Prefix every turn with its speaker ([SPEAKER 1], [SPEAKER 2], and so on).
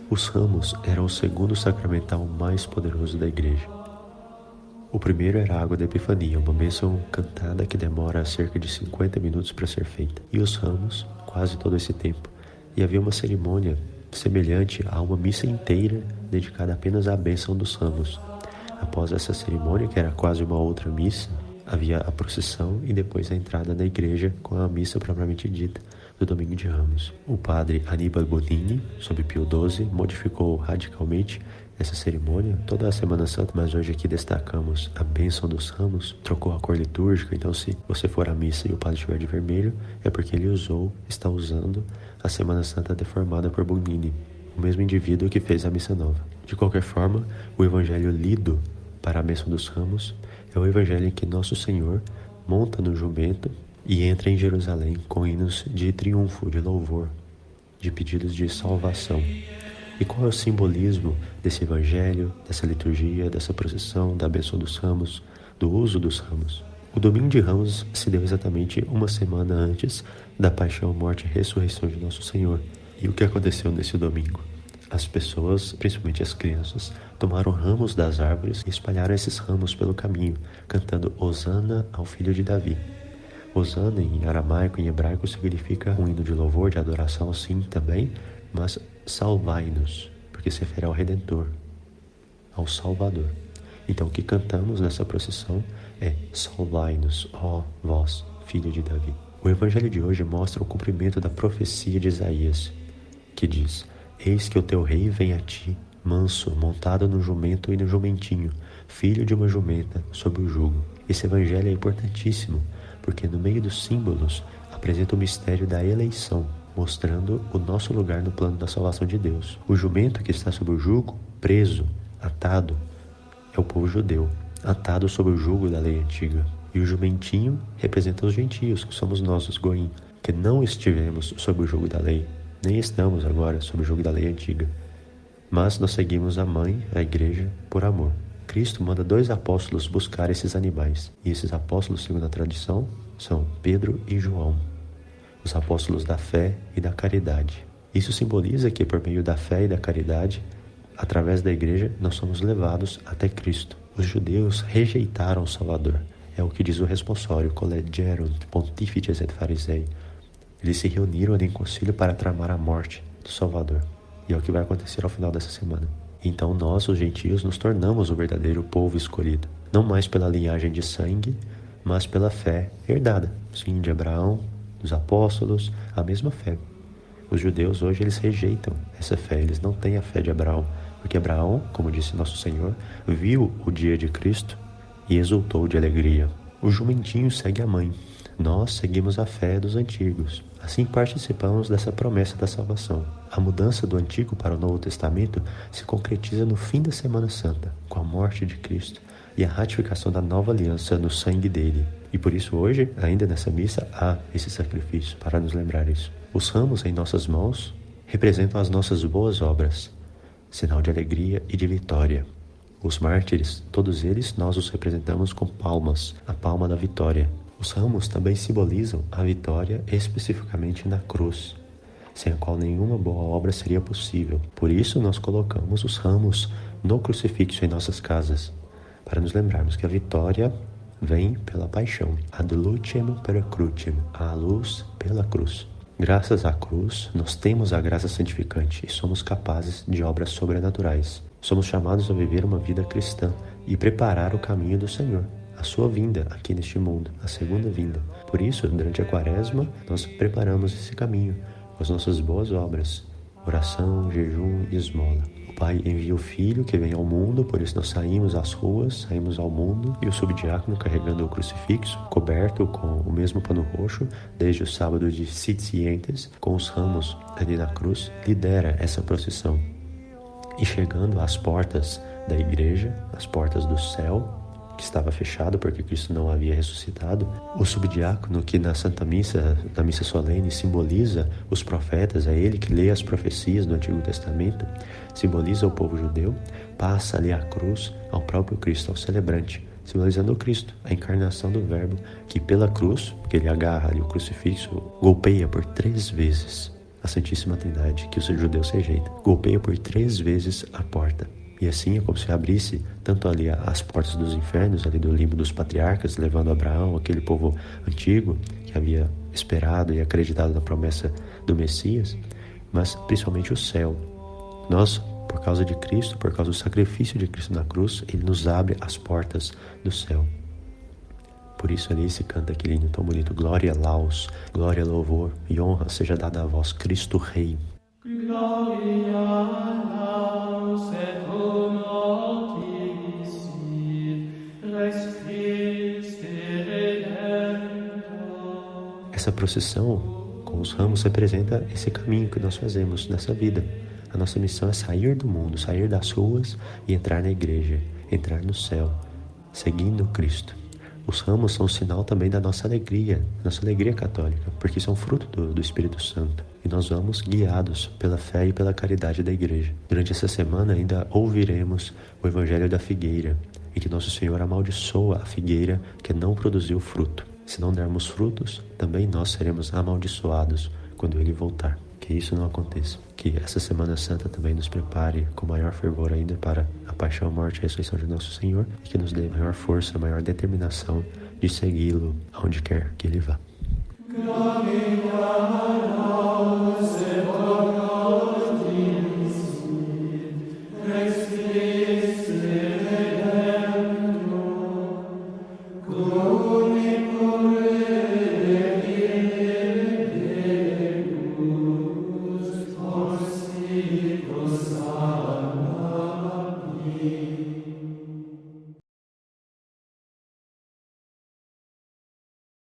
[SPEAKER 1] Os ramos eram o segundo sacramental mais poderoso da igreja. O primeiro era a água da Epifania, uma bênção cantada que demora cerca de 50 minutos para ser feita. E os ramos, quase todo esse tempo. E havia uma cerimônia semelhante a uma missa inteira dedicada apenas à bênção dos ramos. Após essa cerimônia, que era quase uma outra missa, havia a procissão e depois a entrada na igreja com a missa propriamente dita do Domingo de Ramos. O padre Aníbal Bonini, sob Pio XII, modificou radicalmente essa cerimônia toda a Semana Santa, mas hoje aqui destacamos a bênção dos ramos, trocou a cor litúrgica, então se você for à missa e o padre estiver de vermelho, é porque ele está usando a Semana Santa deformada por Bonini, o mesmo indivíduo que fez a missa nova. De qualquer forma, o evangelho lido para a bênção dos ramos é o evangelho em que Nosso Senhor monta no jumento e entra em Jerusalém com hinos de triunfo, de louvor, de pedidos de salvação. E qual é o simbolismo desse evangelho, dessa liturgia, dessa procissão, da bênção dos ramos, do uso dos ramos? O Domingo de Ramos se deu exatamente uma semana antes da paixão, morte e ressurreição de Nosso Senhor. E o que aconteceu nesse domingo? As pessoas, principalmente as crianças, tomaram ramos das árvores e espalharam esses ramos pelo caminho, cantando Hosana ao filho de Davi. Hosana em aramaico e em hebraico significa um hino de louvor, de adoração, sim, também, mas salvai-nos, porque se refere ao Redentor, ao Salvador. Então o que cantamos nessa procissão é salvai-nos, ó vós, filho de Davi. O evangelho de hoje mostra o cumprimento da profecia de Isaías, que diz: eis que o teu rei vem a ti, manso, montado no jumento e no jumentinho, filho de uma jumenta, sob o jugo. Esse evangelho é importantíssimo, porque no meio dos símbolos apresenta o mistério da eleição, mostrando o nosso lugar no plano da salvação de Deus. O jumento que está sob o jugo, preso, atado, é o povo judeu, atado sob o jugo da lei antiga. E o jumentinho representa os gentios, que somos nós, os goim, que não estivemos sob o jugo da lei, nem estamos agora sob o jugo da lei antiga. Mas nós seguimos a mãe, a igreja, por amor. Cristo manda 2 apóstolos buscar esses animais. E esses apóstolos, segundo a tradição, são Pedro e João, os apóstolos da fé e da caridade. Isso simboliza que por meio da fé e da caridade, através da igreja, nós somos levados até Cristo. Os judeus rejeitaram o Salvador. É o que diz o responsório, Collegerunt Pontifices et Farisei. Eles se reuniram em concílio para tramar a morte do Salvador. E é o que vai acontecer ao final dessa semana. Então nós, os gentios, nos tornamos o verdadeiro povo escolhido. Não mais pela linhagem de sangue, mas pela fé herdada. Sim, de Abraão, dos apóstolos, a mesma fé. Os judeus hoje, eles rejeitam essa fé. Eles não têm a fé de Abraão. Porque Abraão, como disse Nosso Senhor, viu o dia de Cristo e exultou de alegria. O jumentinho segue a mãe. Nós seguimos a fé dos antigos. Assim participamos dessa promessa da salvação. A mudança do Antigo para o Novo Testamento se concretiza no fim da Semana Santa, com a morte de Cristo e a ratificação da nova aliança no sangue dele. E por isso hoje, ainda nessa missa, há esse sacrifício para nos lembrar isso. Os ramos em nossas mãos representam as nossas boas obras, sinal de alegria e de vitória. Os mártires, todos eles, nós os representamos com palmas, a palma da vitória. Os ramos também simbolizam a vitória especificamente na cruz, sem a qual nenhuma boa obra seria possível. Por isso nós colocamos os ramos no crucifixo em nossas casas, para nos lembrarmos que a vitória vem pela paixão. Ad lucem per crucem, a luz pela cruz. Graças à cruz, nós temos a graça santificante e somos capazes de obras sobrenaturais. Somos chamados a viver uma vida cristã e preparar o caminho do Senhor, a sua vinda aqui neste mundo, a segunda vinda. Por isso, durante a Quaresma, nós preparamos esse caminho com as nossas boas obras, oração, jejum e esmola. O Pai envia o Filho que vem ao mundo, por isso nós saímos às ruas, saímos ao mundo, e o subdiácono carregando o crucifixo, coberto com o mesmo pano roxo, desde o sábado de Sitientes, com os ramos ali na cruz, lidera essa procissão. E chegando às portas da igreja, às portas do céu, que estava fechado porque Cristo não havia ressuscitado, o subdiácono, que na Santa Missa, na Missa Solene, simboliza os profetas, é ele que lê as profecias do Antigo Testamento, simboliza o povo judeu, passa ali a cruz ao próprio Cristo, ao celebrante, simbolizando o Cristo, a encarnação do Verbo, que pela cruz, que ele agarra ali o crucifixo, golpeia por 3 vezes a Santíssima Trindade, que os judeus rejeitam. Golpeia por 3 vezes a porta. E assim é como se abrisse tanto ali as portas dos infernos, ali do limbo dos patriarcas, levando Abraão, aquele povo antigo que havia esperado e acreditado na promessa do Messias, mas principalmente o céu. Nós, por causa de Cristo, por causa do sacrifício de Cristo na cruz, ele nos abre as portas do céu. Por isso ali se canta aquele hino tão bonito: glória, laus, glória, louvor e honra seja dada a vós, Cristo Rei.
[SPEAKER 2] Gloria laus et honor tibi, Rex Christi Redemptor.
[SPEAKER 1] Essa procissão com os ramos representa esse caminho que nós fazemos nessa vida. A nossa missão é sair do mundo, sair das ruas e entrar na igreja, entrar no céu, seguindo Cristo. Os ramos são um sinal também da nossa alegria católica, porque são fruto do Espírito Santo. E nós vamos guiados pela fé e pela caridade da igreja. Durante essa semana ainda ouviremos o Evangelho da Figueira, em que Nosso Senhor amaldiçoa a figueira que não produziu fruto. Se não dermos frutos, também nós seremos amaldiçoados quando Ele voltar. Que isso não aconteça. Que essa Semana Santa também nos prepare com maior fervor ainda para a paixão, morte e ressurreição de Nosso Senhor, e que nos dê maior força, maior determinação de segui-lo aonde quer que Ele vá.
[SPEAKER 2] Gloria